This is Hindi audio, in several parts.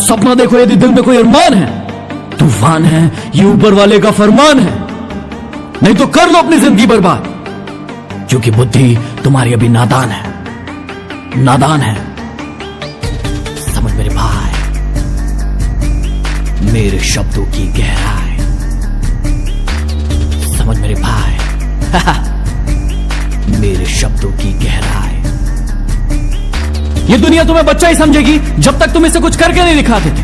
सपना देखो यदि दिल में कोई अरमान है, तूफान है ये ऊपर वाले का फरमान है। नहीं तो कर लो अपनी जिंदगी बर्बाद, क्योंकि बुद्धि तुम्हारी अभी नादान है, नादान है। समझ मेरे भाई मेरे शब्दों की गहराई, समझ मेरे भाई मेरे शब्दों की गहराई। ये दुनिया तुम्हें बच्चा ही समझेगी जब तक तुम इसे कुछ करके नहीं दिखाते थे।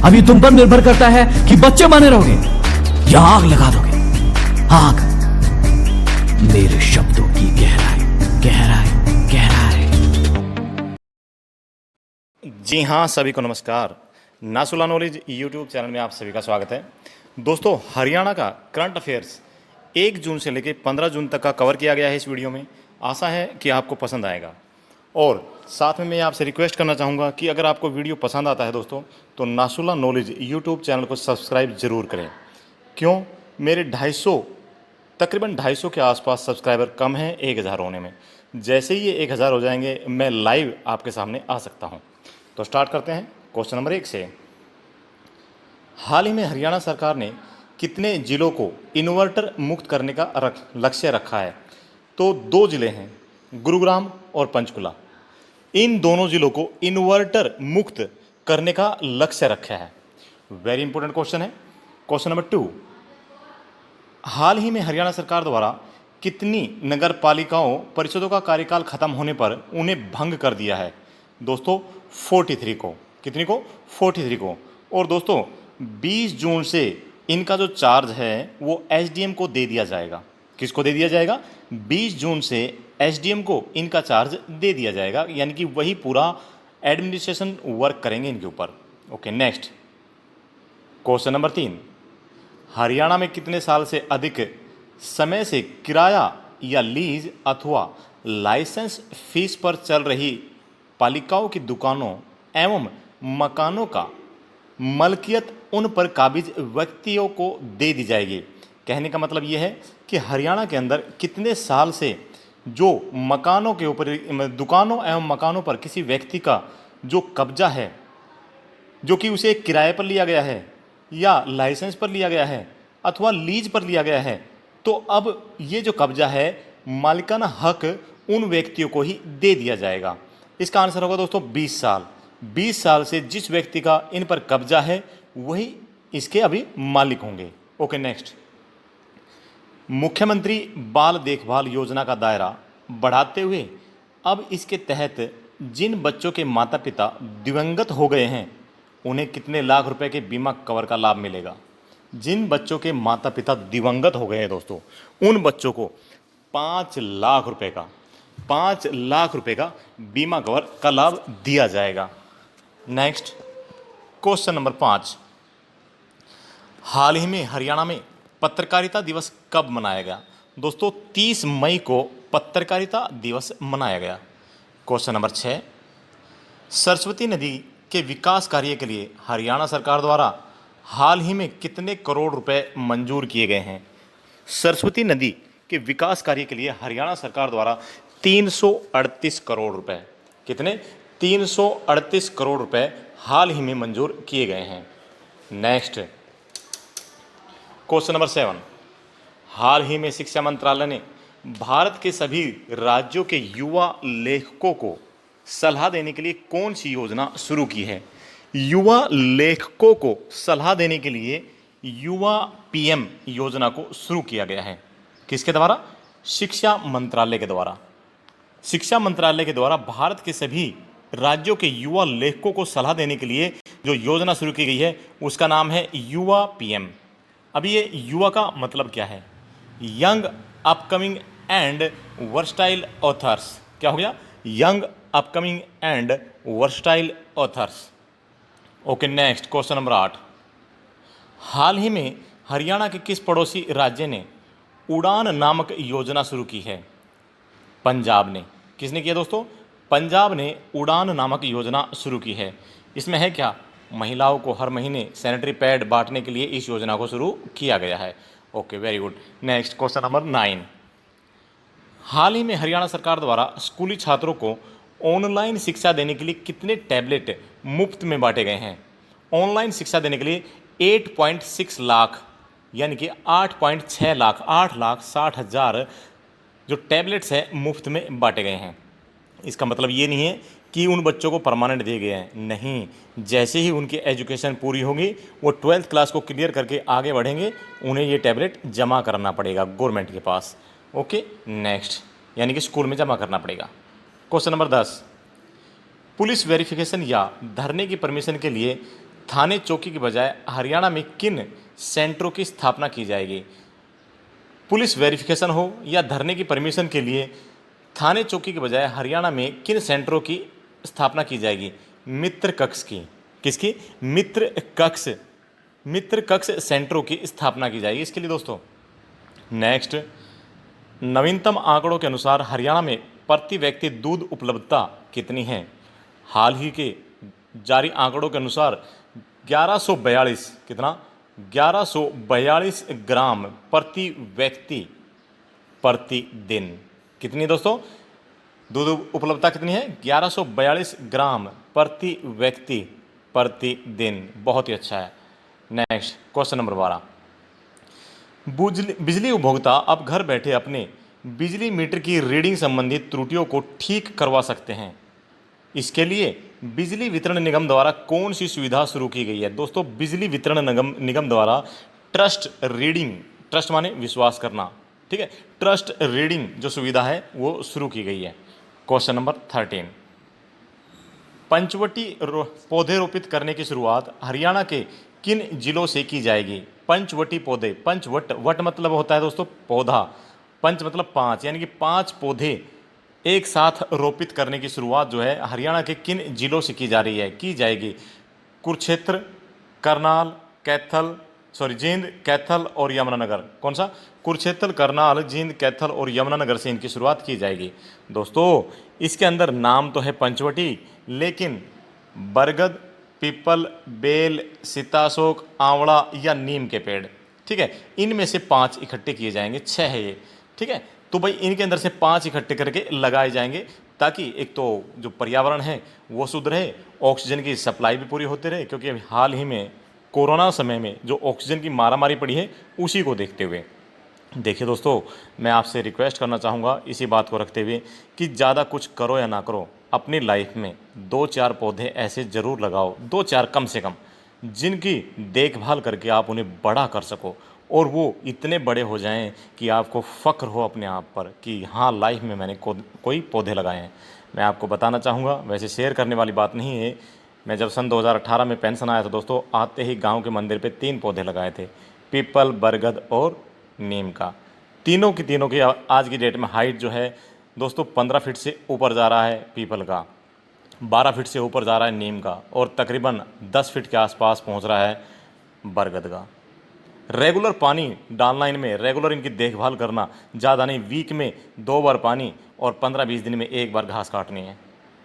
अभी तुम पर निर्भर करता है कि बच्चे बने रहोगे या आग लगा दोगे। आग, मेरे शब्दों की गहराई, गहराई, गहराई। जी हाँ, सभी को नमस्कार। नासुला नॉलेज यूट्यूब चैनल में आप सभी का स्वागत है। दोस्तों, हरियाणा का करंट अफेयर्स 1 जून से लेकर 15 जून तक का कवर किया गया है इस वीडियो में। आशा है कि आपको पसंद आएगा। और साथ में मैं आपसे रिक्वेस्ट करना चाहूँगा कि अगर आपको वीडियो पसंद आता है दोस्तों, तो नासुला नॉलेज यूट्यूब चैनल को सब्सक्राइब ज़रूर करें। क्यों? मेरे तकरीबन 250 के आसपास सब्सक्राइबर कम हैं 1000 होने में। जैसे ही ये 1000 हो जाएंगे, मैं लाइव आपके सामने आ सकता हूँ। तो स्टार्ट करते हैं क्वेश्चन नंबर 1 से। हाल ही में हरियाणा सरकार ने कितने जिलों को इन्वर्टर मुक्त करने का लक्ष्य रखा है? तो 2 जिले हैं, गुरुग्राम और पंचकुला। इन दोनों जिलों को इन्वर्टर मुक्त करने का लक्ष्य रखा है। वेरी इंपॉर्टेंट क्वेश्चन है। क्वेश्चन नंबर 2, हाल ही में हरियाणा सरकार द्वारा कितनी नगर पालिकाओं परिषदों का कार्यकाल खत्म होने पर उन्हें भंग कर दिया है? दोस्तों 43 को। कितनी को? 43 को। और दोस्तों 20 जून से इनका जो चार्ज है वो एसडीएम को दे दिया जाएगा। किसको दे दिया जाएगा? 20 जून से एसडीएम को इनका चार्ज दे दिया जाएगा, यानी कि वही पूरा एडमिनिस्ट्रेशन वर्क करेंगे इनके ऊपर। Okay, next question number 3, Haryana में कितने साल से अधिक समय से किराया या लीज अथवा लाइसेंस फीस पर चल रही पालिकाओं की दुकानों एवं मकानों का मलकियत उन पर काबिज व्यक्तियों को दे दी जाएगी? कहने का मतलब यह है कि हरियाणा के अंदर कितने साल से जो मकानों के ऊपर, दुकानों एवं मकानों पर किसी व्यक्ति का जो कब्जा है, जो कि उसे किराए पर लिया गया है या लाइसेंस पर लिया गया है अथवा लीज पर लिया गया है, तो अब ये जो कब्जा है मालिकाना हक उन व्यक्तियों को ही दे दिया जाएगा। इसका आंसर होगा दोस्तों 20 साल। 20 साल से जिस व्यक्ति का इन पर कब्जा है वही इसके अभी मालिक होंगे। ओके, नेक्स्ट, मुख्यमंत्री बाल देखभाल योजना का दायरा बढ़ाते हुए अब इसके तहत जिन बच्चों के माता पिता दिवंगत हो गए हैं उन्हें कितने लाख रुपए के बीमा कवर का लाभ मिलेगा? जिन बच्चों के माता पिता दिवंगत हो गए हैं दोस्तों, उन बच्चों को 5 लाख रुपए का बीमा कवर का लाभ दिया जाएगा। नेक्स्ट क्वेश्चन नंबर 5, हाल ही में हरियाणा में पत्रकारिता दिवस कब मनाया गया? दोस्तों 30 मई को पत्रकारिता दिवस मनाया गया। क्वेश्चन नंबर 6, सरस्वती नदी के विकास कार्य के लिए हरियाणा सरकार द्वारा हाल ही में कितने करोड़ रुपए मंजूर किए गए हैं? सरस्वती नदी के विकास कार्य के लिए हरियाणा सरकार द्वारा 338 करोड़ रुपए, कितने? 338 करोड़ रुपए हाल ही में मंजूर किए गए हैं। नेक्स्ट क्वेश्चन नंबर 7, हाल ही में शिक्षा मंत्रालय ने भारत के सभी राज्यों के युवा लेखकों को सलाह देने के लिए कौन सी योजना शुरू की है? युवा लेखकों को सलाह देने के लिए युवा पीएम योजना को शुरू किया गया है। किसके द्वारा? शिक्षा मंत्रालय के द्वारा। शिक्षा मंत्रालय के द्वारा भारत के सभी राज्यों के युवा लेखकों को सलाह देने के लिए जो योजना शुरू की गई है उसका नाम है युवा पीएम। अभी ये युवा का मतलब क्या है? Young upcoming and versatile authors. क्या हो गया? Young upcoming and versatile authors. Okay, next question number 8, हाल ही में हरियाणा के किस पड़ोसी राज्य ने उड़ान नामक योजना शुरू की है? पंजाब ने। किसने किया दोस्तों? पंजाब ने उड़ान नामक योजना शुरू की है। इसमें है क्या? महिलाओं को हर महीने सैनिटरी पैड बांटने के लिए इस योजना को शुरू किया गया है। Okay, very good. Next question number 9, हाल ही में हरियाणा सरकार द्वारा स्कूली छात्रों को ऑनलाइन शिक्षा देने के लिए कितने टैबलेट मुफ्त में बांटे गए हैं? ऑनलाइन शिक्षा देने के लिए 8.6 लाख यानी कि 8.6 लाख 8,60,000 जो टैबलेट्स हैं मुफ्त में बांटे गए हैं। इसका मतलब ये नहीं है कि उन बच्चों को परमानेंट दिए गए हैं, नहीं, जैसे ही उनकी एजुकेशन पूरी होगी वो 12th क्लास को क्लियर करके आगे बढ़ेंगे, उन्हें ये टैबलेट जमा करना पड़ेगा गवर्नमेंट के पास। ओके, नेक्स्ट, यानी कि स्कूल में जमा करना पड़ेगा। क्वेश्चन नंबर 10, पुलिस वेरिफिकेशन या धरने की परमिशन के लिए थाने चौकी के बजाय हरियाणा में किन सेंटरों की स्थापना की जाएगी? पुलिस वेरिफिकेशन हो या धरने की परमिशन के लिए थाने चौकी के बजाय हरियाणा में किन सेंटरों की स्थापना की जाएगी? मित्र कक्ष की, किसकी? मित्र कक्ष सेंटरों की स्थापना की जाएगी इसके लिए दोस्तों। नेक्स्ट, नवीनतम आंकड़ों के अनुसार हरियाणा में प्रति व्यक्ति दूध उपलब्धता कितनी है? हाल ही के जारी आंकड़ों के अनुसार 1142 कितना 1142 ग्राम प्रति व्यक्ति प्रतिदिन। कितनी दोस्तों दूध उपलब्धता कितनी है? 1142 ग्राम प्रति व्यक्ति प्रतिदिन। बहुत ही अच्छा है। नेक्स्ट, क्वेश्चन नंबर 12, बिजली उपभोक्ता अब घर बैठे अपने बिजली मीटर की रीडिंग संबंधी त्रुटियों को ठीक करवा सकते हैं। इसके लिए बिजली वितरण निगम द्वारा कौन सी सुविधा शुरू की गई है? दोस्तों, बिजली वितरण निगम द्वारा ट्रस्ट रीडिंग, ट्रस्ट माने विश्वास करना, ठीक है, ट्रस्ट रीडिंग जो सुविधा है वो शुरू की गई है। क्वेश्चन नंबर 13, पंचवटी पौधे रोपित करने की शुरुआत हरियाणा के किन जिलों से की जाएगी? पंचवटी पौधे, वट मतलब होता है दोस्तों पौधा, पंच मतलब 5, यानी कि 5 पौधे एक साथ रोपित करने की शुरुआत जो है हरियाणा के किन जिलों से की जा रही है, की जाएगी? कुरुक्षेत्र, करनाल, जींद, कैथल और यमुनानगर। कौन सा? कुरुक्षेत्र, करनाल, जींद, कैथल और यमुनानगर से इनकी शुरुआत की जाएगी। दोस्तों, इसके अंदर नाम तो है पंचवटी, लेकिन बरगद, पीपल, बेल, सीताशोक, आंवला या नीम के पेड़, ठीक है, इनमें से 5 इकट्ठे किए जाएंगे, 6 है ये, ठीक है। तो भाई इनके अंदर से 5 इकट्ठे करके लगाए जाएंगे ताकि एक तो जो पर्यावरण है वो शुद्ध रहे, ऑक्सीजन की सप्लाई भी पूरी होती रहे, क्योंकि अभी हाल ही में कोरोना समय में जो ऑक्सीजन की मारामारी पड़ी है उसी को देखते हुए। देखिए दोस्तों, मैं आपसे रिक्वेस्ट करना चाहूँगा इसी बात को रखते हुए कि ज़्यादा कुछ करो या ना करो, अपनी लाइफ में 2-4 पौधे ऐसे ज़रूर लगाओ, 2-4 कम से कम, जिनकी देखभाल करके आप उन्हें बड़ा कर सको और वो इतने बड़े हो जाएं कि आपको फ़ख्र हो अपने आप पर कि हाँ, लाइफ में मैंने कोई पौधे लगाए हैं। मैं आपको बताना चाहूँगा, वैसे शेयर करने वाली बात नहीं है, मैं जब सन 2018 में पेंशन आया था दोस्तों, आते ही गांव के मंदिर पे 3 पौधे लगाए थे, पीपल, बरगद और नीम का। तीनों की आज की डेट में हाइट जो है दोस्तों 15 फीट से ऊपर जा रहा है पीपल का, 12 फीट से ऊपर जा रहा है नीम का और तकरीबन 10 फीट के आसपास पहुंच रहा है बरगद का। रेगुलर पानी डालना इनमें, रेगुलर इनकी देखभाल करना, ज़्यादा नहीं, वीक में 2 बार पानी और 15-20 दिन में 1 बार घास काटनी है,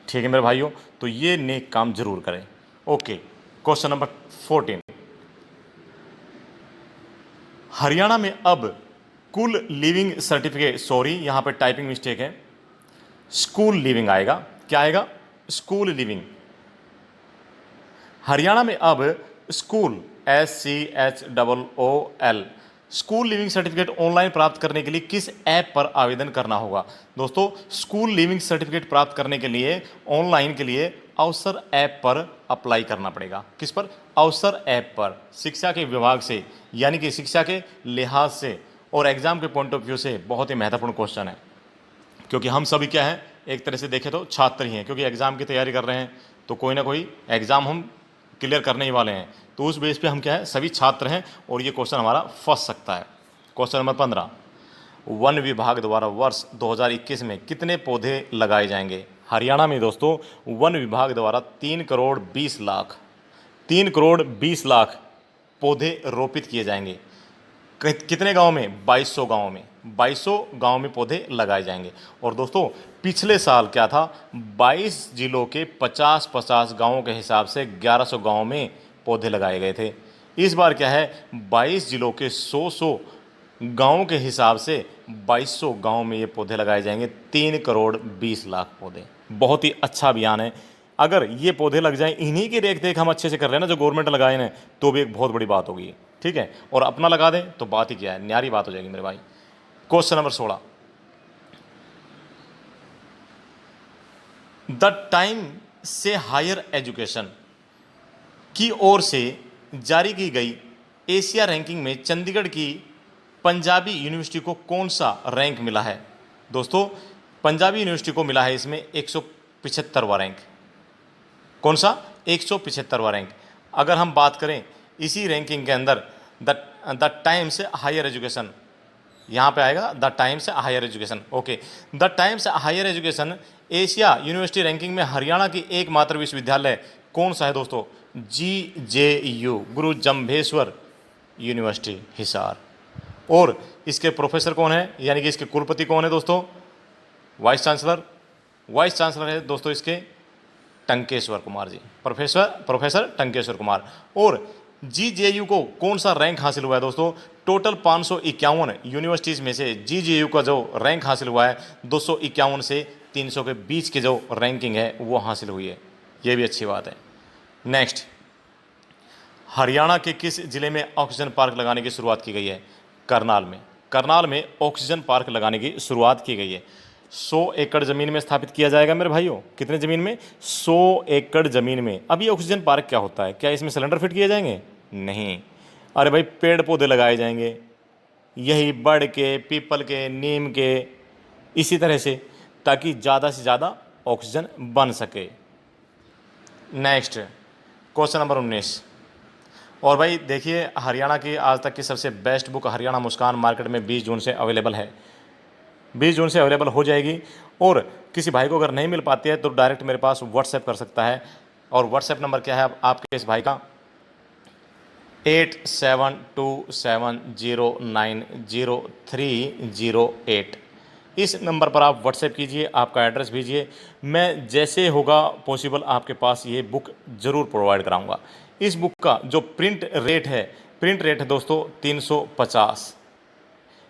ठीक है मेरे भाइयों। तो ये नेक काम जरूर करें। ओके, क्वेश्चन नंबर 14, हरियाणा में अब कुल लिविंग सर्टिफिकेट, सॉरी यहाँ पे टाइपिंग मिस्टेक है, स्कूल लिविंग आएगा। क्या आएगा? School living. हरियाणा में अब school SCHOOL school living certificate online प्राप्त करने के लिए किस ऐप पर आवेदन करना होगा? दोस्तों, स्कूल लिविंग सर्टिफिकेट प्राप्त करने के लिए ऑनलाइन के लिए अवसर ऐप पर अप्लाई करना पड़ेगा। किस पर? अवसर ऐप पर। शिक्षा के विभाग से, यानी कि शिक्षा के लिहाज से और एग्जाम के पॉइंट ऑफ व्यू से बहुत ही महत्वपूर्ण क्वेश्चन है, क्योंकि हम सभी क्या है, एक तरह से देखें तो छात्र ही हैं, क्योंकि एग्जाम की तैयारी कर रहे हैं तो कोई ना कोई एग्जाम हम क्लियर करने ही वाले हैं, तो उस बेस पे हम क्या है, सभी छात्र हैं और ये क्वेश्चन हमारा फंस सकता है। क्वेश्चन नंबर 15, वन विभाग द्वारा वर्ष 2021 में कितने पौधे लगाए जाएंगे? हरियाणा में दोस्तों वन विभाग द्वारा 3 करोड़ 20 लाख पौधे रोपित किए जाएंगे। कितने गांव में? 2200 गांव में, 2200 गांव में पौधे लगाए जाएंगे। और दोस्तों पिछले साल क्या था, 22 जिलों के 50-50 गांवों के हिसाब से 1100 गांव में पौधे लगाए गए थे। इस बार क्या है, 22 जिलों के 100 गांवों के हिसाब से 2200 गांव में ये पौधे लगाए जाएंगे, 3 करोड़ 20 लाख पौधे। बहुत ही अच्छा अभियान है, अगर ये पौधे लग जाएं, इन्हीं की देख देख हम अच्छे से कर लेना जो गवर्नमेंट लगाए हैं, तो भी एक बहुत बड़ी बात होगी, ठीक है। और अपना लगा दें तो बात ही क्या है, न्यारी बात हो जाएगी मेरे भाई। क्वेश्चन नंबर 16, द टाइम से हायर एजुकेशन की ओर से जारी की गई एशिया रैंकिंग में चंडीगढ़ की पंजाबी यूनिवर्सिटी को कौन सा रैंक मिला है? दोस्तों, पंजाबी यूनिवर्सिटी को मिला है इसमें 175वां रैंक। कौन सा? 175वां रैंक। अगर हम बात करें इसी रैंकिंग के अंदर द टाइम्स हायर एजुकेशन, यहाँ पे आएगा the Times Higher Education, okay. The Times Higher Education Asia university ranking में हरियाणा की एकमात्र विश्वविद्यालय कौन सा है दोस्तों? GJU, गुरु जम्भेश्वर यूनिवर्सिटी हिसार। और इसके प्रोफेसर कौन है, यानी कि इसके कुलपति कौन है दोस्तों? वाइस चांसलर है दोस्तों इसके टंकेश्वर कुमार जी, प्रोफेसर टंकेश्वर कुमार। और GJU को कौन सा रैंक हासिल हुआ है दोस्तों? टोटल 551 यूनिवर्सिटीज़ में से GJU का जो रैंक हासिल हुआ है 251 से 300 के बीच के जो रैंकिंग है वो हासिल हुई है, ये भी अच्छी बात है। नेक्स्ट, हरियाणा के किस जिले में ऑक्सीजन पार्क लगाने की शुरुआत की गई है? करनाल में ऑक्सीजन पार्क लगाने की शुरुआत की गई है। 100 एकड़ ज़मीन में स्थापित किया जाएगा मेरे भाइयों। कितने ज़मीन में? 100 एकड़ ज़मीन में। अब ये ऑक्सीजन पार्क क्या होता है? क्या इसमें सिलेंडर फिट किए जाएंगे? नहीं, अरे भाई पेड़ पौधे लगाए जाएंगे, यही बड़ के, पीपल के, नीम के, इसी तरह से, ताकि ज़्यादा से ज़्यादा ऑक्सीजन बन सके। Next, question number 19। और भाई देखिए, हरियाणा की आज तक की सबसे बेस्ट बुक हरियाणा मुस्कान मार्केट में 20 जून से अवेलेबल है, 20 जून से अवेलेबल हो जाएगी। और किसी भाई को अगर नहीं मिल पाती है तो डायरेक्ट मेरे पास व्हाट्सएप कर सकता है। और व्हाट्सएप नंबर क्या है आपके इस भाई का? 8727090308। इस नंबर पर आप व्हाट्सएप कीजिए, आपका एड्रेस भेजिए, मैं जैसे होगा पॉसिबल आपके पास ये बुक ज़रूर प्रोवाइड कराऊंगा। इस बुक का जो प्रिंट रेट है दोस्तों 350।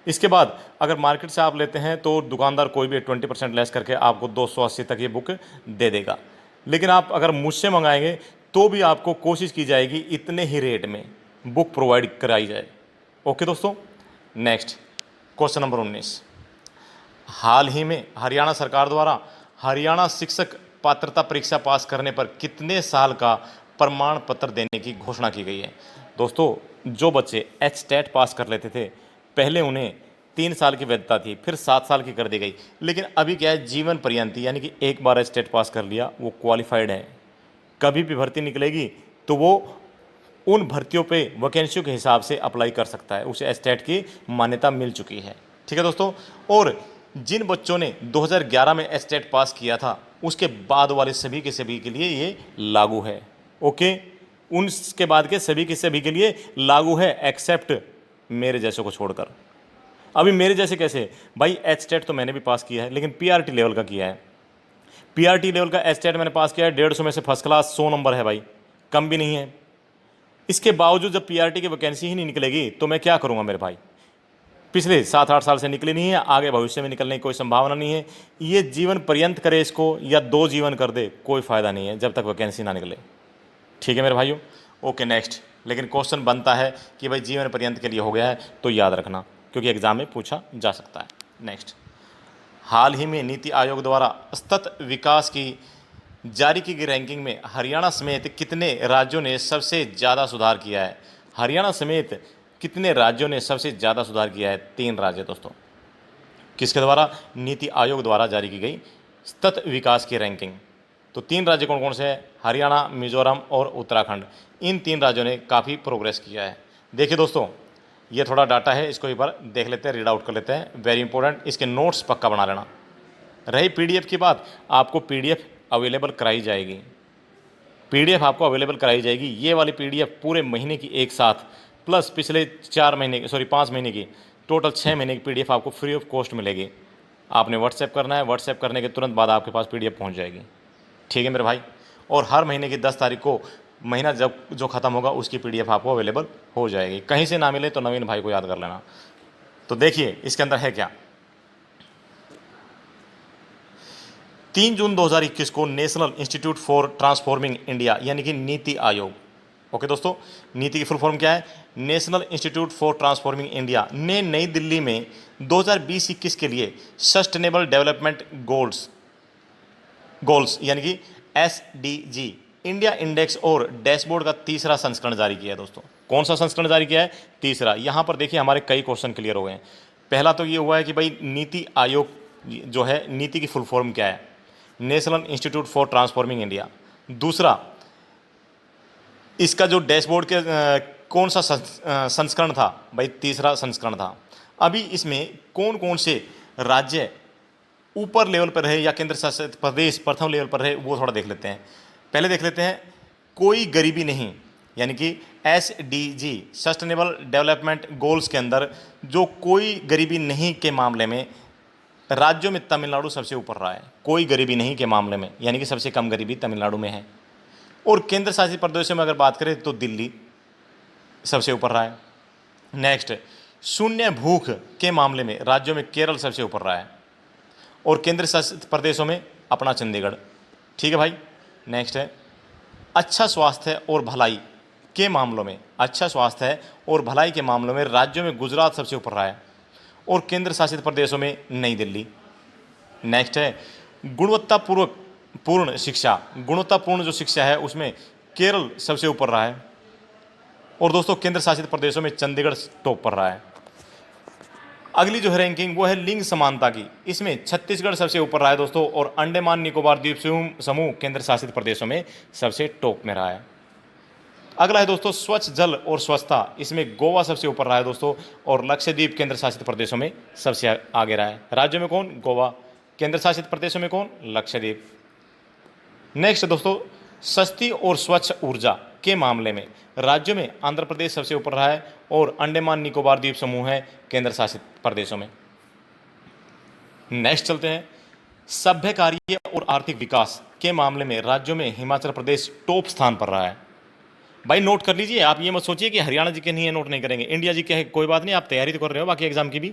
इसके बाद अगर मार्केट से आप लेते हैं तो दुकानदार कोई भी 20% लेस करके आपको 280 तक ये बुक दे देगा। लेकिन आप अगर मुझसे मंगाएंगे तो भी आपको कोशिश की जाएगी इतने ही रेट में बुक प्रोवाइड कराई जाए। ओके दोस्तों। Next, question number 19। हाल ही में हरियाणा सरकार द्वारा हरियाणा शिक्षक पात्रता परीक्षा पास करने पर कितने साल का प्रमाण पत्र देने की घोषणा की गई है? दोस्तों, जो बच्चे HTET पास कर लेते थे पहले उन्हें 3 साल की वैधता थी, फिर 7 साल की कर दी गई। लेकिन अभी क्या है, जीवन पर्यंत, यानी कि एक बार HTET पास कर लिया वो क्वालिफाइड है। कभी भी भर्ती निकलेगी तो वो उन भर्तियों पे वैकेंसियों के हिसाब से अप्लाई कर सकता है, उसे HTET की मान्यता मिल चुकी है। ठीक है दोस्तों। और जिन बच्चों ने 2011 में HTET पास किया था उसके बाद वाले सभी के सभी के लिए ये लागू है। ओके, उनके बाद के सभी के सभी के लिए लागू है, एक्सेप्ट मेरे जैसों को छोड़कर। अभी मेरे जैसे कैसे भाई, HTET तो मैंने भी पास किया है लेकिन PRT लेवल का किया है। PRT लेवल का HTET मैंने पास किया है, 150 में से फर्स्ट क्लास 100 नंबर है भाई, कम भी नहीं है। इसके बावजूद जब PRT की वैकेंसी ही नहीं निकलेगी तो मैं क्या करूँगा मेरे भाई? पिछले 7-8 साल से निकली नहीं है, आगे भविष्य में निकलने की कोई संभावना नहीं है। ये जीवन पर्यंत करे इसको या 2 जीवन कर दे, कोई फ़ायदा नहीं है जब तक वैकेंसी ना निकले। ठीक है मेरे भाइयों। Okay, next. लेकिन क्वेश्चन बनता है कि भाई जीवन पर्यंत के लिए हो गया है तो याद रखना, क्योंकि एग्जाम में पूछा जा सकता है। नेक्स्ट, हाल ही में नीति आयोग द्वारा सतत विकास की जारी की गई रैंकिंग में हरियाणा समेत कितने राज्यों ने सबसे ज़्यादा सुधार किया है? हरियाणा समेत कितने राज्यों ने सबसे ज़्यादा सुधार किया है? 3 राज्य दोस्तों। किसके द्वारा? नीति आयोग द्वारा जारी की गई सतत विकास की रैंकिंग। तो 3 राज्य कौन कौन से हैं? हरियाणा, मिजोरम और उत्तराखंड। इन 3 राज्यों ने काफ़ी प्रोग्रेस किया है। देखिए दोस्तों, ये थोड़ा डाटा है, इसको एक बार देख लेते हैं, रीड आउट कर लेते हैं, वेरी इंपॉर्टेंट। इसके नोट्स पक्का बना लेना। रही PDF की बात, आपको PDF अवेलेबल कराई जाएगी, PDF आपको अवेलेबल कराई जाएगी। ये वाली PDF पूरे महीने की एक साथ, प्लस पिछले 5 महीने की, टोटल 6 महीने की PDF आपको फ्री ऑफ कॉस्ट मिलेगी। आपने व्हाट्सएप करना है, व्हाट्सएप करने के तुरंत बाद आपके पास PDF पहुंच जाएगी। ठीक है मेरे भाई। और हर महीने की 10 तारीख को महीना जो ख़त्म होगा उसकी PDF आपको अवेलेबल हो जाएगी। कहीं से ना मिले तो नवीन भाई को याद कर लेना। तो देखिए इसके अंदर है क्या, 3 जून 2021 को national institute for transforming India यानी कि नीति आयोग, ओके दोस्तों, नीति की फुल फॉर्म क्या है? National institute for transforming India ने नई दिल्ली में 2020-21 के लिए सस्टेनेबल डेवलपमेंट गोल्स यानी कि SDG इंडिया इंडेक्स और डैशबोर्ड का तीसरा संस्करण जारी किया है दोस्तों। कौन सा संस्करण जारी किया है? तीसरा। यहाँ पर देखिए हमारे कई क्वेश्चन क्लियर हो गए हैं। पहला तो ये हुआ है कि भाई नीति आयोग जो है, नीति की फुल फॉर्म क्या है? National institute for transforming India. दूसरा, इसका जो डैशबोर्ड के कौन सा संस्करण था? भाई तीसरा संस्करण था। अभी इसमें कौन कौन से राज्य ऊपर लेवल पर रहे या केंद्र शासित प्रदेश प्रथम लेवल पर रहे, वो थोड़ा देख लेते हैं। पहले देख लेते हैं कोई गरीबी नहीं, यानी कि SDG सस्टेनेबल डेवलपमेंट गोल्स के अंदर जो कोई गरीबी नहीं के मामले में राज्यों में तमिलनाडु सबसे ऊपर रहा है। कोई गरीबी नहीं के मामले में, यानी कि सबसे कम गरीबी तमिलनाडु में है। और केंद्र शासित प्रदेशों में अगर बात करें तो दिल्ली सबसे ऊपर रहा है। नेक्स्ट, शून्य भूख के मामले में राज्यों में केरल सबसे ऊपर रहा है और केंद्र शासित प्रदेशों में अपना चंडीगढ़। ठीक है भाई। नेक्स्ट है अच्छा स्वास्थ्य और भलाई के मामलों में, अच्छा स्वास्थ्य और भलाई के मामलों में राज्यों में गुजरात सबसे ऊपर रहा है और केंद्र शासित प्रदेशों में नई दिल्ली। नेक्स्ट है गुणवत्तापूर्ण शिक्षा, गुणवत्तापूर्ण जो शिक्षा है उसमें केरल सबसे ऊपर रहा है और दोस्तों केंद्र शासित प्रदेशों में चंडीगढ़ टॉप पर रहा है। अगली जो है रैंकिंग वो है लिंग समानता की, इसमें छत्तीसगढ़ सबसे ऊपर रहा है दोस्तों और अंडमान निकोबार द्वीप समूह केंद्र शासित प्रदेशों में सबसे टॉप में रहा है। अगला है दोस्तों स्वच्छ जल और स्वच्छता, इसमें गोवा सबसे ऊपर रहा है दोस्तों और लक्षद्वीप केंद्र शासित प्रदेशों में सबसे आगे रहा है। राज्यों में कौन? गोवा। केंद्र शासित प्रदेशों में कौन? लक्षद्वीप। नेक्स्ट दोस्तों सस्ती और स्वच्छ ऊर्जा के मामले में राज्यों में आंध्र प्रदेश सबसे ऊपर रहा है और अंडमान निकोबार द्वीप समूह है केंद्र शासित प्रदेशों में। नेक्स्ट चलते हैं सभ्य कार्य और आर्थिक विकास के मामले में राज्यों में हिमाचल प्रदेश टॉप स्थान पर रहा है। भाई नोट कर लीजिए, आप ये मत सोचिए कि हरियाणा जी के नहीं है नोट नहीं करेंगे, इंडिया जी के है, कोई बात नहीं, आप तैयारी तो कर रहे हो बाकी एग्जाम की भी,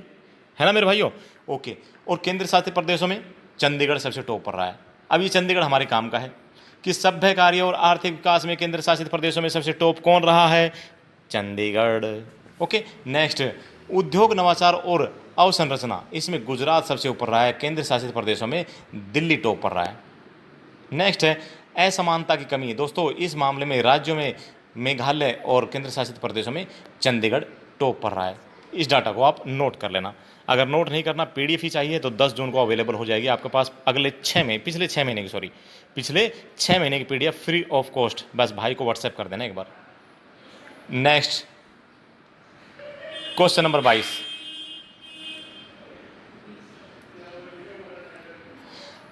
है ना मेरे भाइयों? ओके। और केंद्र शासित प्रदेशों में चंडीगढ़ सबसे टॉप पर रहा है। अब ये चंडीगढ़ हमारे काम का है कि सभ्य कार्य और आर्थिक विकास में केंद्र शासित प्रदेशों में सबसे टॉप कौन रहा है? चंडीगढ़। ओके। नेक्स्ट उद्योग नवाचार और अवसंरचना, इसमें गुजरात सबसे ऊपर रहा है, केंद्र शासित प्रदेशों में दिल्ली टॉप पर रहा है। नेक्स्ट है असमानता की कमी, दोस्तों इस मामले में राज्यों में मेघालय और केंद्र शासित प्रदेशों में चंडीगढ़ टॉप पर रहा है। इस डाटा को आप नोट कर लेना। अगर नोट नहीं करना, PDF ही चाहिए तो 10 जून को अवेलेबल हो जाएगी आपके पास। पिछले 6 महीने की PDF फ्री ऑफ कॉस्ट, बस भाई को व्हाट्सएप कर देना एक बार। नेक्स्ट क्वेश्चन नंबर 22,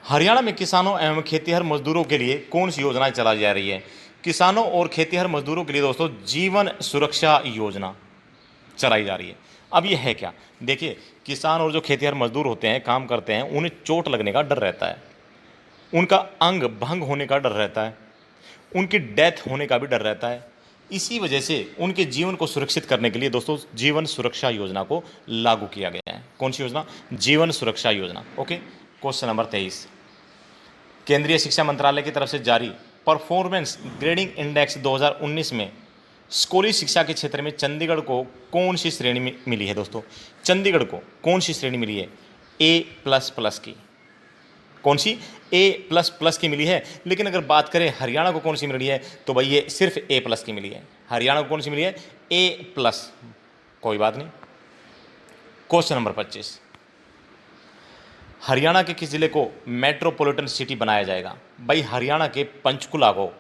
हरियाणा में किसानों एवं खेतीहर मजदूरों के लिए कौन सी योजनाएं चलाई जा रही है? किसानों और खेतीहर मजदूरों के लिए दोस्तों जीवन सुरक्षा योजना चलाई जा रही है। अब ये है क्या? देखिए किसान और जो खेतीहर मजदूर होते हैं, काम करते हैं, उन्हें चोट लगने का डर रहता है, उनका अंग भंग होने का डर रहता है, उनकी डेथ होने का भी डर रहता है। इसी वजह से उनके जीवन को सुरक्षित करने के लिए दोस्तों जीवन सुरक्षा योजना को लागू किया गया है। कौन सी योजना? जीवन सुरक्षा योजना। ओके। क्वेश्चन नंबर 23, केंद्रीय शिक्षा मंत्रालय की तरफ से जारी परफॉर्मेंस ग्रेडिंग इंडेक्स 2019 में स्कूली शिक्षा के क्षेत्र में चंडीगढ़ को कौन सी श्रेणी मिली है? दोस्तों चंडीगढ़ को कौन सी श्रेणी मिली है? A++ की। कौन सी? A++ की मिली है। लेकिन अगर बात करें हरियाणा को कौन सी मिल रही है तो भाई ये सिर्फ A+ की मिली है। हरियाणा को कौन सी मिली है? A+। कोई बात नहीं। क्वेश्चन नंबर 25, हरियाणा के किस जिले को मेट्रोपॉलिटन सिटी बनाया जाएगा? भाई हरियाणा के पंचकुला को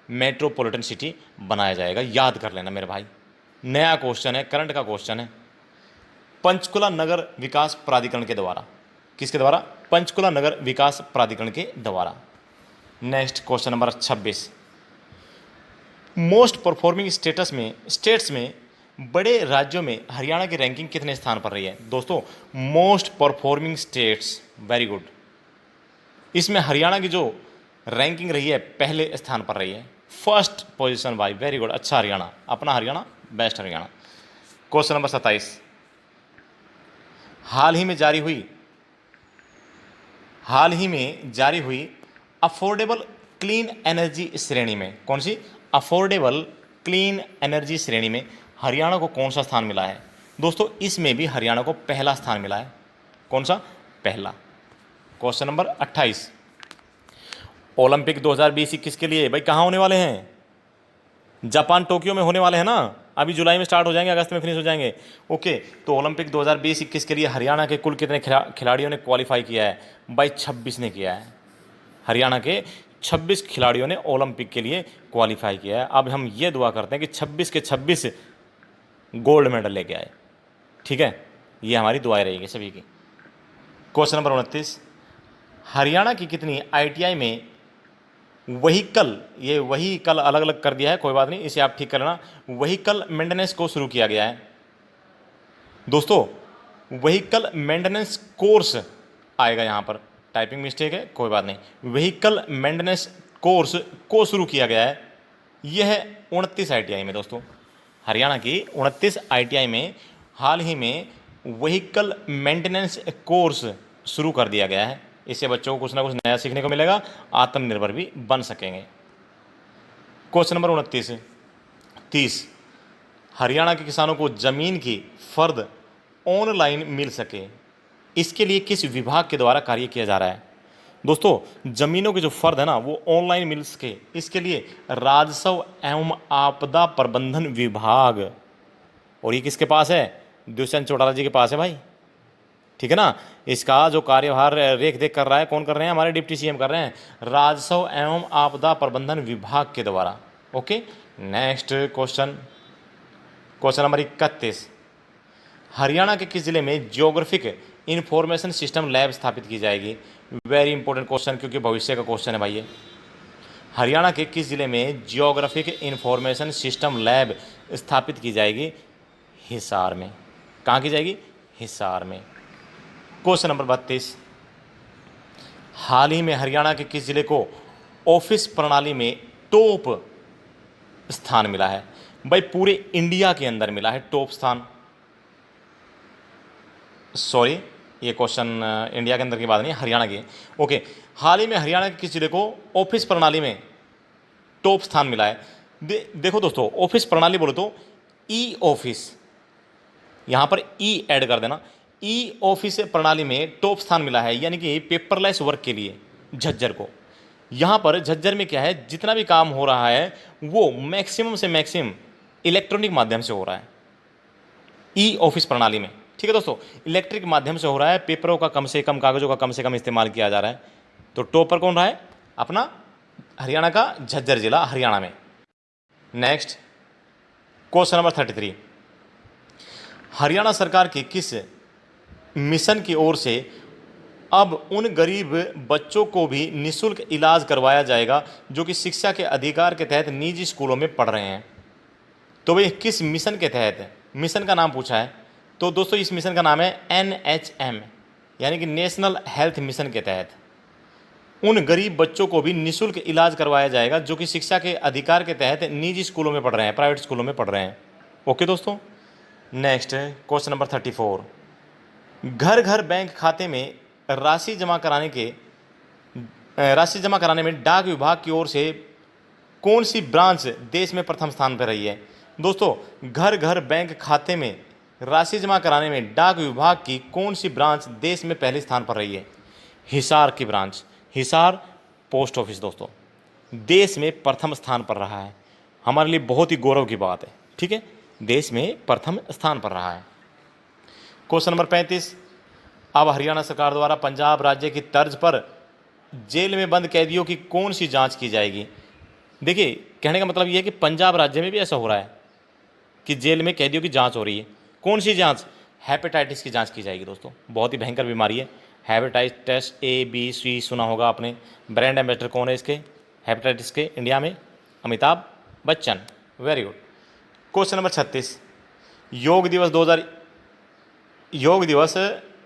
मेट्रोपॉलिटन सिटी बनाया जाएगा। याद कर लेना मेरे भाई, नया क्वेश्चन है, करंट का क्वेश्चन है। पंचकुला नगर विकास प्राधिकरण के द्वारा। किसके द्वारा? पंचकुला नगर विकास प्राधिकरण के द्वारा। Next question number 26, most performing states में बड़े राज्यों में हरियाणा की रैंकिंग कितने स्थान पर रही है? दोस्तों most performing states, very good, इसमें हरियाणा की जो रैंकिंग रही है पहले स्थान पर रही है, फर्स्ट पोजीशन भाई, वेरी गुड। अच्छा हरियाणा, अपना Haryana, best Haryana. Question number 27, हाल ही में जारी हुई हाल ही में जारी हुई अफोर्डेबल क्लीन एनर्जी श्रेणी में, कौन सी अफोर्डेबल क्लीन एनर्जी श्रेणी में हरियाणा को कौन सा स्थान मिला है? दोस्तों इसमें भी हरियाणा को पहला स्थान मिला है। कौन सा? पहला। क्वेश्चन नंबर 28, ओलंपिक 2020-21 के लिए भाई कहाँ होने वाले हैं? जापान टोक्यो में होने वाले हैं ना। अभी जुलाई में स्टार्ट हो जाएंगे, अगस्त में फिनिश हो जाएंगे। ओके, तो ओलंपिक 2020-21 के लिए हरियाणा के कुल कितने खिलाड़ियों ने क्वालिफाई किया है? भाई 26 ने किया है। हरियाणा के 26 खिलाड़ियों ने ओलंपिक के लिए क्वालिफाई किया है। अब हम ये दुआ करते हैं कि 26 के 26 गोल्ड मेडल लेके आए। ठीक है, ये हमारी दुआएं रहेगी सभी की। क्वेश्चन नंबर 29, हरियाणा की कितनी आईटीआई में व्हीकल, ये व्हीकल अलग अलग कर दिया है, कोई बात नहीं, इसे आप ठीक कर लेना, व्हीकल मेंटेनेंस को शुरू किया गया है। दोस्तों व्हीकल मेंटेनेंस कोर्स आएगा, यहाँ पर टाइपिंग मिस्टेक है, कोई बात नहीं। व्हीकल मेंटेनेंस कोर्स को शुरू किया गया है। यह है 29 आईटीआई में। दोस्तों हरियाणा की 29 आईटीआई में हाल ही में व्हीकल मेंटेनेंस कोर्स शुरू कर दिया गया है। इससे बच्चों को कुछ ना कुछ नया सीखने को मिलेगा, आत्मनिर्भर भी बन सकेंगे। क्वेश्चन नंबर 30, हरियाणा के किसानों को जमीन की फर्द ऑनलाइन मिल सके, इसके लिए किस विभाग के द्वारा कार्य किया जा रहा है? दोस्तों जमीनों के जो फर्द है ना वो ऑनलाइन मिल सके, इसके लिए राजस्व एवं आपदा प्रबंधन विभाग, और ये किसके पास है? दुष्यंत चौटाला जी के पास है भाई। ठीक है ना, इसका जो कार्यभार रेख देख कर रहा है, कौन कर रहे हैं? हमारे डिप्टी सीएम कर रहे हैं, राजस्व एवं आपदा प्रबंधन विभाग के द्वारा। Okay, next question, question number 31, Haryana के किस जिले में जियोग्राफिक इंफॉर्मेशन सिस्टम लैब स्थापित की जाएगी? वेरी इंपॉर्टेंट क्वेश्चन, क्योंकि भविष्य का क्वेश्चन है भाई ये। हरियाणा के किस जिले में जियोग्राफिक इंफॉर्मेशन सिस्टम लैब स्थापित की जाएगी? हिसार में। कहाँ की जाएगी? हिसार में। क्वेश्चन नंबर 32, हाल ही में हरियाणा के किस जिले को ऑफिस प्रणाली में टॉप स्थान मिला है? भाई पूरे इंडिया के अंदर मिला है टॉप स्थान। सॉरी, ये क्वेश्चन इंडिया के अंदर की बात नहीं, हरियाणा की। ओके, हाल ही में हरियाणा के किस जिले को ऑफिस प्रणाली में टॉप स्थान मिला है? देखो दोस्तों, ऑफिस प्रणाली बोलो तो ई ऑफिस, यहाँ पर ई ऐड कर देना। ई ऑफिस प्रणाली में टॉप स्थान मिला है, यानी कि पेपरलेस वर्क के लिए झज्जर को। यहाँ पर झज्जर में क्या है, जितना भी काम हो रहा है वो मैक्सिमम से मैक्सिमम इलेक्ट्रॉनिक माध्यम से हो रहा है ई ऑफिस प्रणाली में। ठीक है दोस्तों, इलेक्ट्रिक माध्यम से हो रहा है, पेपरों का कम से कम, कागज़ों का कम से कम इस्तेमाल किया जा रहा है। तो टॉप पर कौन रहा है? अपना हरियाणा का झज्जर जिला, हरियाणा में। नेक्स्ट क्वेश्चन नंबर 33, हरियाणा सरकार के किस मिशन की ओर से अब उन गरीब बच्चों को भी निःशुल्क इलाज करवाया जाएगा जो कि शिक्षा के अधिकार के तहत निजी स्कूलों में पढ़ रहे हैं? तो भाई किस मिशन के तहत? मिशन का नाम पूछा है, तो दोस्तों इस मिशन का नाम है NHM, यानी कि नेशनल हेल्थ मिशन के तहत उन गरीब बच्चों को भी निःशुल्क इलाज करवाया जाएगा जो कि शिक्षा के अधिकार के तहत निजी स्कूलों में पढ़ रहे हैं, प्राइवेट स्कूलों में पढ़ रहे हैं। ओके दोस्तों, नेक्स्ट क्वेश्चन नंबर 34, घर घर बैंक खाते में राशि जमा कराने में डाक विभाग की ओर से कौन सी ब्रांच देश में प्रथम स्थान पर रही है? दोस्तों घर घर बैंक खाते में राशि जमा कराने में डाक विभाग की कौन सी ब्रांच देश में पहले स्थान पर रही है? हिसार की ब्रांच, हिसार पोस्ट ऑफिस दोस्तों देश में प्रथम स्थान पर रहा है। हमारे लिए बहुत ही गौरव की बात है। ठीक है, देश में प्रथम स्थान पर रहा है। क्वेश्चन नंबर 35, अब हरियाणा सरकार द्वारा पंजाब राज्य की तर्ज पर जेल में बंद कैदियों की कौन सी जांच की जाएगी? देखिए, कहने का मतलब यह है कि पंजाब राज्य में भी ऐसा हो रहा है कि जेल में कैदियों की जांच हो रही है। कौन सी जांच? हेपेटाइटिस की जांच की जाएगी दोस्तों। बहुत ही भयंकर बीमारी है हेपेटाइटिस A, B, C सुना होगा आपने। ब्रांड एम्बेसडर कौन है इसके हेपेटाइटिस के इंडिया में? Amitabh Bachchan. Very good. Question number 36, योग दिवस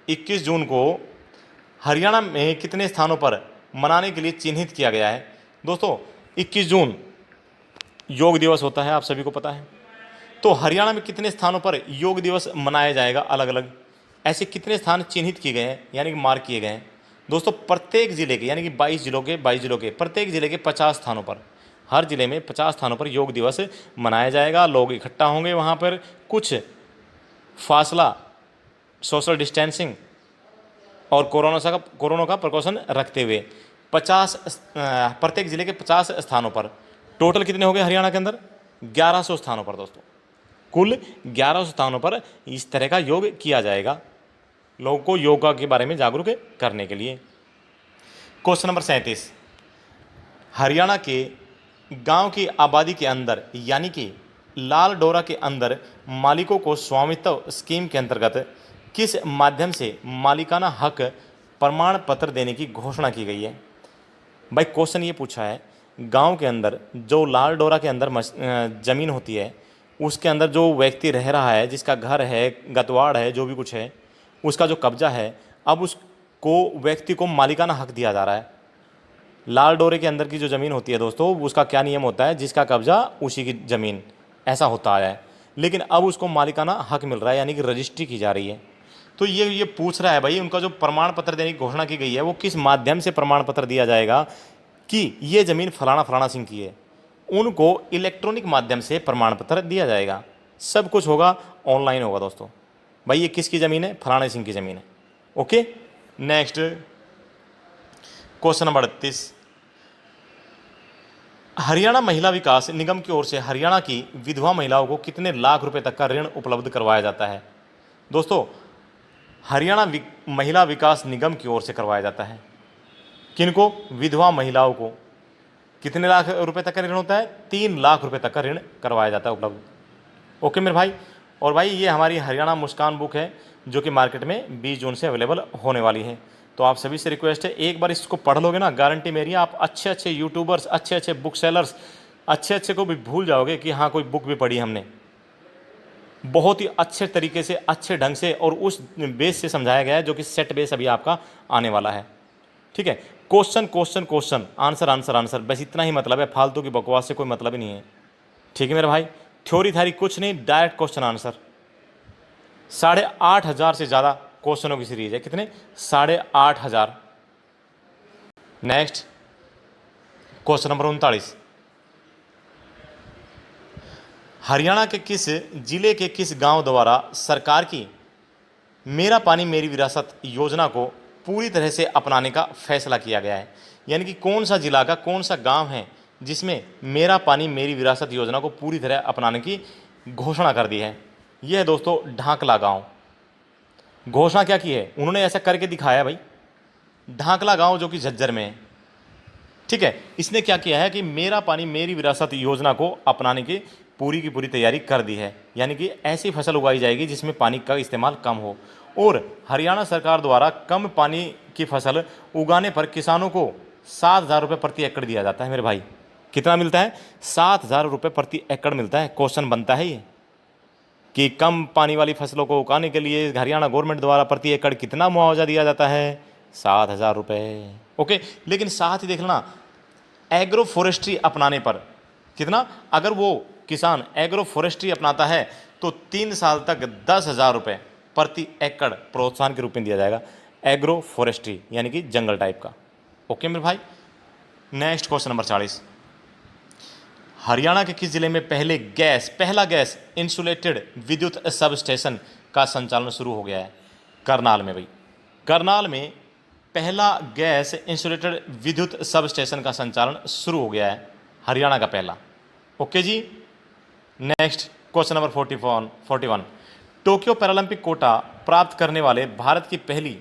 21 जून को हरियाणा में कितने स्थानों पर मनाने के लिए चिन्हित किया गया है? दोस्तों 21 जून योग दिवस होता है, आप सभी को पता है। तो हरियाणा में कितने स्थानों पर योग दिवस मनाया जाएगा अलग अलग? ऐसे कितने स्थान चिन्हित किए गए हैं, यानी कि मार्क किए गए हैं? दोस्तों प्रत्येक जिले के यानी कि 22 जिलों के प्रत्येक जिले के 50 स्थानों पर, हर जिले में 50 स्थानों पर योग दिवस मनाया जाएगा। लोग इकट्ठा होंगे वहाँ पर, कुछ फासला, सोशल डिस्टेंसिंग और कोरोना का प्रिकॉशन रखते हुए 50 प्रत्येक जिले के 50 स्थानों पर, टोटल कितने हो गए हरियाणा के अंदर? 1100 स्थानों पर दोस्तों, कुल 1100 स्थानों पर इस तरह का योग किया जाएगा, लोगों को योगा के बारे में जागरूक करने के लिए। क्वेश्चन नंबर 37, हरियाणा के गांव की आबादी के अंदर यानी कि लाल डोरा के अंदर मालिकों को स्वामित्व स्कीम के अंतर्गत किस माध्यम से मालिकाना हक प्रमाण पत्र देने की घोषणा की गई है? भाई क्वेश्चन ये पूछा है, गांव के अंदर जो लाल डोरा के अंदर ज़मीन होती है, उसके अंदर जो व्यक्ति रह रहा है, जिसका घर है, गतवाड़ है, जो भी कुछ है, उसका जो कब्जा है, अब उसको व्यक्ति को मालिकाना हक दिया जा रहा है। लाल डोरे के अंदर की जो ज़मीन होती है दोस्तों, उसका क्या नियम होता है? जिसका कब्जा उसी की ज़मीन, ऐसा होता आया है। लेकिन अब उसको मालिकाना हक मिल रहा है, यानी कि रजिस्ट्री की जा रही है। तो ये पूछ रहा है भाई, उनका जो प्रमाण पत्र देने की घोषणा की गई है, वो किस माध्यम से प्रमाण पत्र दिया जाएगा कि ये ज़मीन फलाना फलाना सिंह की है? उनको इलेक्ट्रॉनिक माध्यम से प्रमाण पत्र दिया जाएगा। सब कुछ होगा, ऑनलाइन होगा दोस्तों। भाई ये किसकी ज़मीन है? फलाने सिंह की ज़मीन है। Okay, next question number 38, Haryana महिला विकास निगम की ओर से हरियाणा की विधवा महिलाओं को कितने लाख रुपए तक का ऋण उपलब्ध करवाया जाता है? दोस्तों हरियाणा महिला विकास निगम की ओर से करवाया जाता है। किनको? विधवा महिलाओं को। कितने लाख रुपए तक का ऋण होता है? 3 लाख रुपए तक का ऋण करवाया जाता है उपलब्ध। ओके मेरे भाई। और भाई ये हमारी हरियाणा मुस्कान बुक है, जो कि मार्केट में 20 जून से अवेलेबल होने वाली है। तो आप सभी से रिक्वेस्ट है, एक बार इसको पढ़ लोगे ना, गारंटी मेरी, आप अच्छे अच्छे यूट्यूबर्स, अच्छे अच्छे बुक सेलर्स, अच्छे अच्छे को भी भूल जाओगे कि हाँ कोई बुक भी पढ़ी हमने। बहुत ही अच्छे तरीके से, अच्छे ढंग से और उस बेस से समझाया गया है, जो कि सेट बेस अभी आपका आने वाला है। ठीक है, question question question, answer answer answer, बस इतना ही मतलब है, फालतू की बकवास से कोई मतलब ही नहीं है। ठीक है मेरे भाई, थ्योरी थारी कुछ नहीं, डायरेक्ट क्वेश्चन आंसर। 8,500 से ज़्यादा क्वेश्चनों की सीरीज है। कितने? 8,500। नेक्स्ट क्वेश्चन नंबर 39, हरियाणा के किस जिले के किस गांव द्वारा सरकार की मेरा पानी मेरी विरासत योजना को पूरी तरह से अपनाने का फैसला किया गया है? यानी कि कौन सा जिला का कौन सा गांव है जिसमें मेरा पानी मेरी विरासत योजना को पूरी तरह अपनाने की घोषणा कर दी है? यह है दोस्तों ढांकला गांव। घोषणा क्या की है उन्होंने? ऐसा करके दिखाया भाई। ढांकला गांव जो कि झज्जर में है। ठीक है, इसने क्या किया है कि मेरा पानी मेरी विरासत योजना को अपनाने की पूरी तैयारी कर दी है। यानी कि ऐसी फसल उगाई जाएगी जिसमें पानी का इस्तेमाल कम हो, और हरियाणा सरकार द्वारा कम पानी की फसल उगाने पर किसानों को 7,000 रुपये प्रति एकड़ दिया जाता है। मेरे भाई कितना मिलता है? 7,000 रुपये प्रति एकड़ मिलता है। क्वेश्चन बनता है ये कि कम पानी वाली फसलों को उगाने के लिए हरियाणा गवर्नमेंट द्वारा प्रति एकड़ कितना मुआवजा दिया जाता है? 7,000 रुपये। ओके, लेकिन साथ ही देख लेना, एग्रो फॉरेस्ट्री अपनाने पर कितना? अगर वो किसान एग्रो फॉरेस्ट्री अपनाता है तो 3 साल तक 10,000 रुपये प्रति एकड़ प्रोत्साहन के रूप में दिया जाएगा। एग्रो फॉरेस्ट्री यानी कि जंगल टाइप का। ओके मेरे भाई। नेक्स्ट क्वेश्चन नंबर 40, हरियाणा के किस जिले में पहला गैस इंसुलेटेड विद्युत सब स्टेशन का संचालन शुरू हो गया है? करनाल में भाई। करनाल में पहला गैस इंसुलेटेड विद्युत सब स्टेशन का संचालन शुरू हो गया है, हरियाणा का पहला। ओके जी। Next question number 41, Tokyo Paralympic quota प्राप्त करने वाले भारत की पहली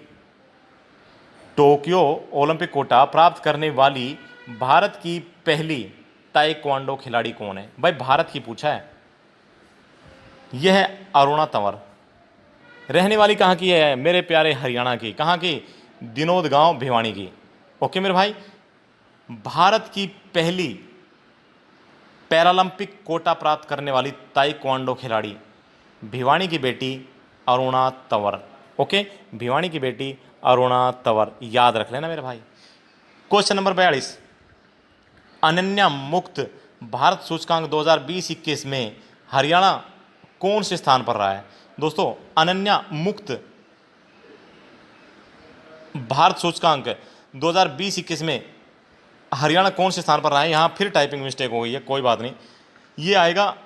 टोक्यो ओलंपिक कोटा प्राप्त करने वाली भारत की पहली ताइक्वांडो खिलाड़ी कौन है? भाई भारत की पूछा है। यह है अरुणा तंवर। रहने वाली कहाँ की है? मेरे प्यारे हरियाणा की। कहाँ की? दिनोद गांव भिवानी की। ओके मेरे भाई। भारत की पहली पैरालंपिक कोटा प्राप्त करने वाली ताइक्वांडो खिलाड़ी भिवानी की बेटी अरुणा तंवर। ओके, भिवानी की बेटी अरुणा तंवर, याद रख लेना मेरे भाई। क्वेश्चन नंबर 42, अनन्या मुक्त भारत सूचकांक 2020-21 में हरियाणा कौन से स्थान पर रहा है? दोस्तों अनन्या मुक्त भारत सूचकांक 2020-21 में हरियाणा कौन से स्थान पर रहा है? यहाँ फिर टाइपिंग मिस्टेक हो गई है, कोई बात नहीं, ये आएगा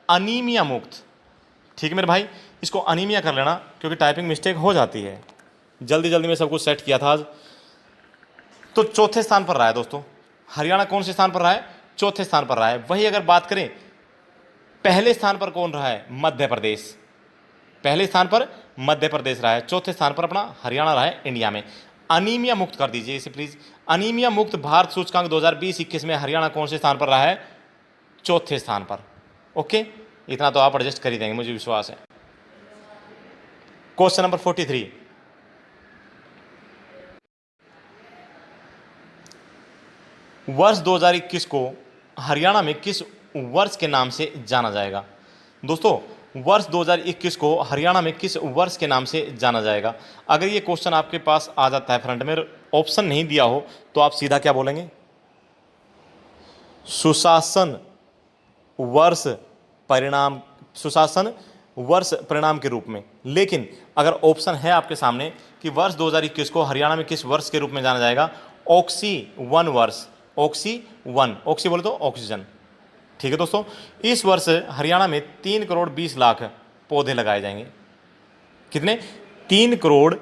अनीमिया मुक्त। ठीक है मेरे भाई, इसको अनीमिया कर लेना क्योंकि टाइपिंग मिस्टेक हो जाती है। जल्दी जल्दी में सब कुछ सेट किया था आज। तो चौथे स्थान पर रहा है दोस्तों हरियाणा। कौन से स्थान पर रहा है? चौथे स्थान पर रहा है। वही अगर बात करें पहले स्थान पर कौन रहा है? मध्य प्रदेश। पहले स्थान पर मध्य प्रदेश रहा है, चौथे स्थान पर अपना हरियाणा रहा है इंडिया में। अनीमिया मुक्त कर दीजिए इसे प्लीज। अनीमिया मुक्त भारत सूचकांक 2020-21 में हरियाणा कौन से स्थान पर रहा है? चौथे स्थान पर। ओके, इतना तो आप एडजस्ट कर ही देंगे, मुझे विश्वास है। क्वेश्चन नंबर 43, वर्ष 2021 को हरियाणा में किस वर्ष के नाम से जाना जाएगा? दोस्तों वर्ष 2021 को हरियाणा में किस वर्ष के नाम से जाना जाएगा? अगर ये क्वेश्चन आपके पास आ जाता है फ्रंट में, ऑप्शन नहीं दिया हो, तो आप सीधा क्या बोलेंगे? सुशासन वर्ष परिणाम, सुशासन वर्ष परिणाम के रूप में। लेकिन अगर ऑप्शन है आपके सामने कि वर्ष 2021 को हरियाणा में किस वर्ष के रूप में जाना जाएगा? ऑक्सी वन वर्ष। ऑक्सी वन, ऑक्सी बोले तो ऑक्सीजन। ठीक है दोस्तों, इस वर्ष हरियाणा में 3 करोड़ 20 लाख पौधे लगाए जाएंगे। कितने? 3 करोड़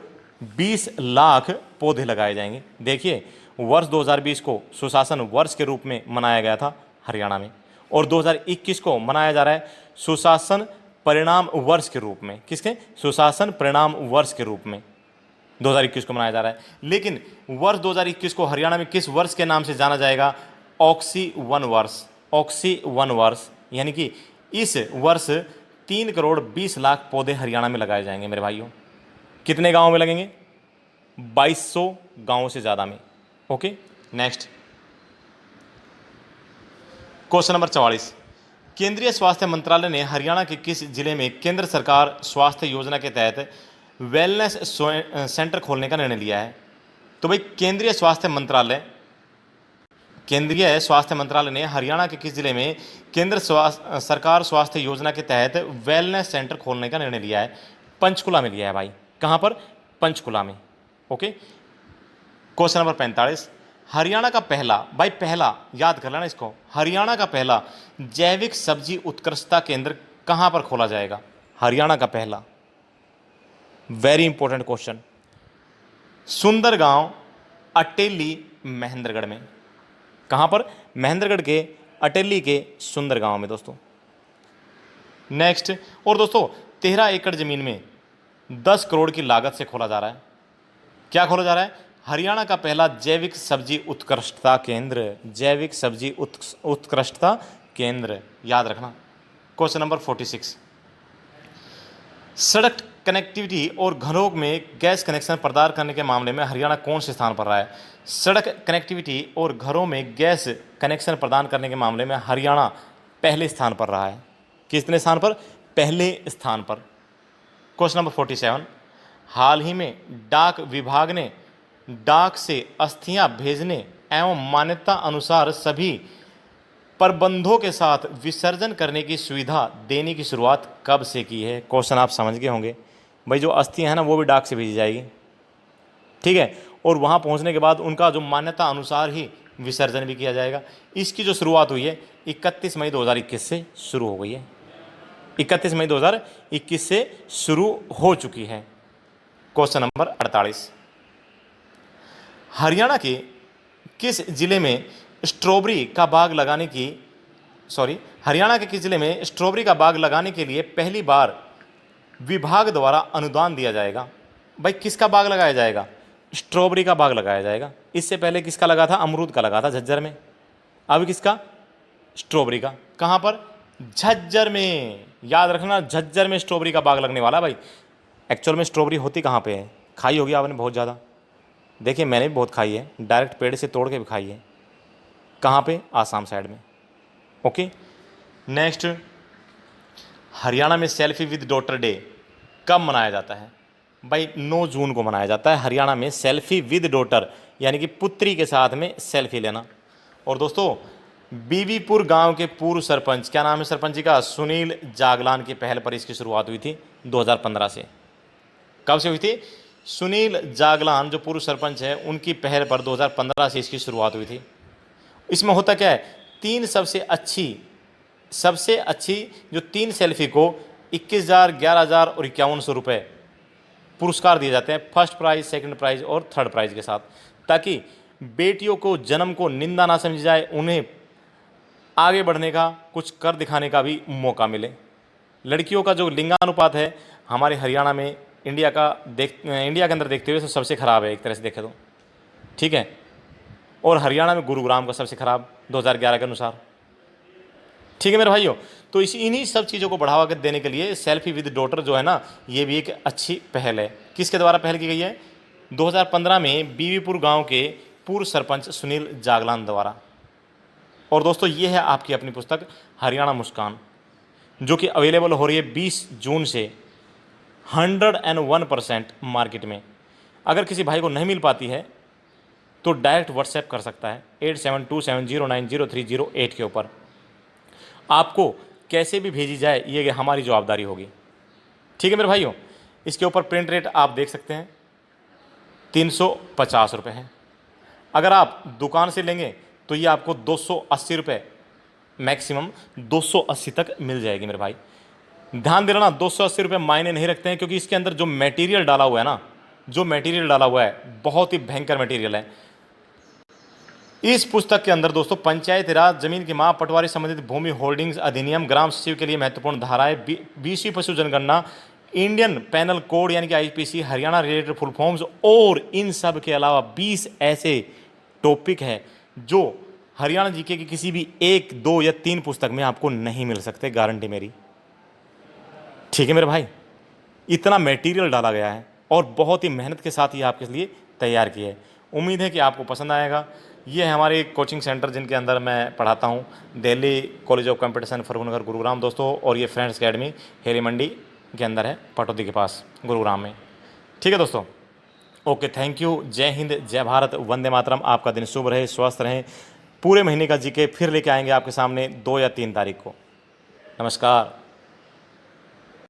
20 लाख पौधे लगाए जाएंगे। देखिए, वर्ष 2020 को सुशासन वर्ष के रूप में मनाया गया था हरियाणा में, और 2021 को मनाया जा रहा है सुशासन परिणाम वर्ष के रूप में। किसके? सुशासन परिणाम वर्ष के रूप में 2021 को मनाया जा रहा है। लेकिन वर्ष 2021 को हरियाणा में किस वर्ष के नाम से जाना जाएगा? ऑक्सी वन वर्ष। ऑक्सी वन वर्ष, यानी कि इस वर्ष 3 करोड़ 20 लाख पौधे हरियाणा में लगाए जाएंगे मेरे भाइयों। कितने गांवों में लगेंगे? 2200 गांवों से ज़्यादा में। ओके, नेक्स्ट क्वेश्चन नंबर 44, केंद्रीय स्वास्थ्य मंत्रालय ने हरियाणा के किस जिले में केंद्र सरकार स्वास्थ्य योजना के तहत वेलनेस सेंटर खोलने का निर्णय लिया है? तो भाई केंद्रीय स्वास्थ्य मंत्रालय ने हरियाणा के किस जिले में केंद्र सरकार स्वास्थ्य योजना के तहत वेलनेस सेंटर खोलने का निर्णय लिया है? पंचकुला में लिया है भाई। कहाँ पर? पंचकुला में। ओके, क्वेश्चन नंबर 45, हरियाणा का पहला, भाई पहला याद कर लेना इसको, हरियाणा का पहला जैविक सब्जी उत्कृष्टता केंद्र कहाँ पर खोला जाएगा? हरियाणा का पहला, very important question, Sundargaon Ateli Mahendragarh में। कहाँ पर? महेंद्रगढ़ के अटेली के सुंदरगांव में दोस्तों। नेक्स्ट, और दोस्तों 13 एकड़ जमीन में 10 करोड़ की लागत से खोला जा रहा है। क्या खोला जा रहा है? हरियाणा का पहला जैविक सब्जी उत्कृष्टता केंद्र। जैविक सब्जी उत्कृष्टता केंद्र, याद रखना। क्वेश्चन नंबर 46, सड़क कनेक्टिविटी और घरों में गैस कनेक्शन प्रदान करने के मामले में हरियाणा कौन से स्थान पर रहा है? सड़क कनेक्टिविटी और घरों में गैस कनेक्शन प्रदान करने के मामले में हरियाणा पहले स्थान पर रहा है। कितने स्थान पर? पहले स्थान पर। क्वेश्चन नंबर 47, हाल ही में डाक विभाग ने डाक से अस्थियां भेजने एवं मान्यता अनुसार सभी प्रबंधों के साथ विसर्जन करने की सुविधा देने की शुरुआत कब से की है? क्वेश्चन आप समझ गए होंगे भाई, जो अस्थियां हैं ना वो भी डाक से भेजी जाएगी। ठीक है, और वहाँ पहुँचने के बाद उनका जो मान्यता अनुसार ही विसर्जन भी किया जाएगा। इसकी जो शुरुआत हुई है 31 मई 2021 से शुरू हो गई है। 31 मई 2021 से शुरू हो चुकी है। क्वेश्चन नंबर 48, हरियाणा के किस जिले में स्ट्रॉबेरी का बाग लगाने के लिए पहली बार विभाग द्वारा अनुदान दिया जाएगा? भाई किसका बाग लगाया जाएगा? स्ट्रॉबेरी का बाग लगाया जाएगा। इससे पहले किसका लगा था? अमरूद का लगा था झज्जर में। अब किसका? स्ट्रॉबेरी का। कहाँ पर? झज्जर में। याद रखना, झज्जर में स्ट्रॉबेरी का बाग लगने वाला। भाई एक्चुअल में स्ट्रॉबेरी होती कहाँ पे है? खाई होगी आपने बहुत ज़्यादा। देखिए मैंने भी बहुत खाई है, डायरेक्ट पेड़ से तोड़ के भी खाई है। कहाँ पे? आसाम साइड में। ओके, नेक्स्ट, हरियाणा में सेल्फी विद डॉटर डे कब मनाया जाता है? भाई 9 जून को मनाया जाता है हरियाणा में सेल्फी विद डॉटर, यानी कि पुत्री के साथ में सेल्फी लेना। और दोस्तों बीबीपुर गांव के पूर्व सरपंच, क्या नाम है सरपंच जी का? सुनील जागलान की पहल पर इसकी शुरुआत हुई थी 2015 से। कब से हुई थी? सुनील जागलान जो पूर्व सरपंच है, उनकी पहल पर 2015 से इसकी शुरुआत हुई थी। इसमें होता क्या है, तीन सबसे अच्छी जो 3 सेल्फी को 21,000, 11,000 और 5100 रुपये पुरस्कार दिए जाते हैं, फर्स्ट प्राइज़, सेकंड प्राइज़ और थर्ड प्राइज़ के साथ, ताकि बेटियों को जन्म को निंदा ना समझी जाए, उन्हें आगे बढ़ने का, कुछ कर दिखाने का भी मौका मिले। लड़कियों का जो लिंगानुपात है हमारे हरियाणा में इंडिया के अंदर देखते हुए सबसे ख़राब है एक तरह से देखें तो, ठीक है। और हरियाणा में गुरुग्राम का सबसे ख़राब 2011 के अनुसार, ठीक है मेरे भाइयों। तो इन्हीं सब चीज़ों को बढ़ावा देने के लिए सेल्फी विद डॉटर जो है ना, ये भी एक अच्छी पहल है। किसके द्वारा पहल की गई है? 2015 में बीवीपुर गांव के पूर्व सरपंच सुनील जागलान द्वारा। और दोस्तों ये है आपकी अपनी पुस्तक हरियाणा मुस्कान, जो कि अवेलेबल हो रही है 20 जून से 101% मार्केट में। अगर किसी भाई को नहीं मिल पाती है तो डायरेक्ट व्हाट्सएप कर सकता है 8727090308 के ऊपर। आपको कैसे भी भेजी जाए ये हमारी जवाबदारी होगी, ठीक है मेरे भाइयों। इसके ऊपर प्रिंट रेट आप देख सकते हैं 350 रुपये है। अगर आप दुकान से लेंगे तो ये आपको 280 रुपये, मैक्सिमम 280 तक मिल जाएगी मेरे भाई। ध्यान देना ना, 280 रुपये मायने नहीं रखते हैं, क्योंकि इसके अंदर जो मटेरियल डाला हुआ है ना, बहुत ही भयंकर मटेरियल है। इस पुस्तक के अंदर दोस्तों पंचायती राज, जमीन की माप, पटवारी संबंधित भूमि होल्डिंग्स अधिनियम, ग्राम सचिव के लिए महत्वपूर्ण धाराएं, 20वीं पशु जनगणना, इंडियन पैनल कोड यानी कि IPC, Haryana related full forms, और इन सब के अलावा 20 ऐसे टॉपिक हैं जो हरियाणा जीके की किसी भी 1, 2 या 3 पुस्तक में आपको नहीं मिल सकते, गारंटी मेरी, ठीक है मेरे भाई। इतना मटेरियल डाला गया है और बहुत ही मेहनत के साथ ये आपके लिए तैयार किया है। उम्मीद है कि आपको पसंद आएगा। ये है हमारे कोचिंग सेंटर जिनके अंदर मैं पढ़ाता हूँ, Delhi college of competition Farrukhnagar Gurugram दोस्तों, और ये फ्रेंड्स अकेडमी हेरी मंडी के अंदर है, पटौदी के पास गुरुग्राम में, ठीक है दोस्तों। Okay, thank you. जय हिंद, जय भारत, वंदे मातरम। आपका दिन शुभ रहे, स्वस्थ रहें। पूरे महीने का जीके फिर लेके आएंगे आपके सामने 2 या 3 तारीख को। नमस्कार।